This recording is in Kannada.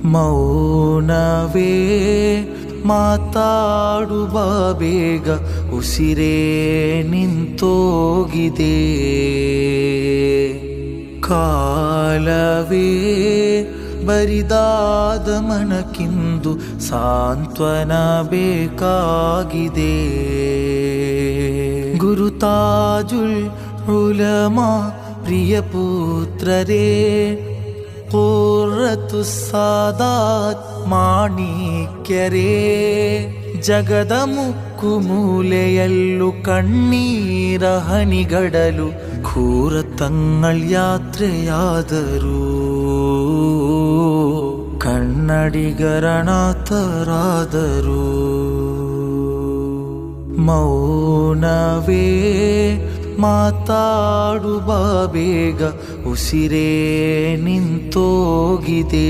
ಮೌನವೇ ಮಾತಾಡುವ ಬೇಗ, ಉಸಿರೇ ನಿಂತೋಗಿದೆ. ಕಾಲವೇ ಬರಿದಾದ ಮನಕ್ಕಿಂದು ಸಾಂತ್ವನ ಬೇಕಾಗಿದೆ. ಗುರುತಾಜುಲ್ ಉಲಮಾ ಪ್ರಿಯ ಪುತ್ರರೇ, ಖುರ್ರತು ಸಾದಾತ್ ಮಾಣಿಕ್ಯರೇ, ಜಗದ ಮುಕ್ಕು ಮೂಲೆಯಲ್ಲೂ ಕಣ್ಣೀರ ಹನಿಗಡಲು ಘೋರ ತಂಗಳ್ ಯಾತ್ರೆಯಾದರು. ಕನ್ನಡಿಗರಣಾತರಾದರು. ಮೌನವೇ ಮಾತಾಡುವ ಬೇಗ, ಉಸಿರೇ ನಿಂತೋಗಿದೆ.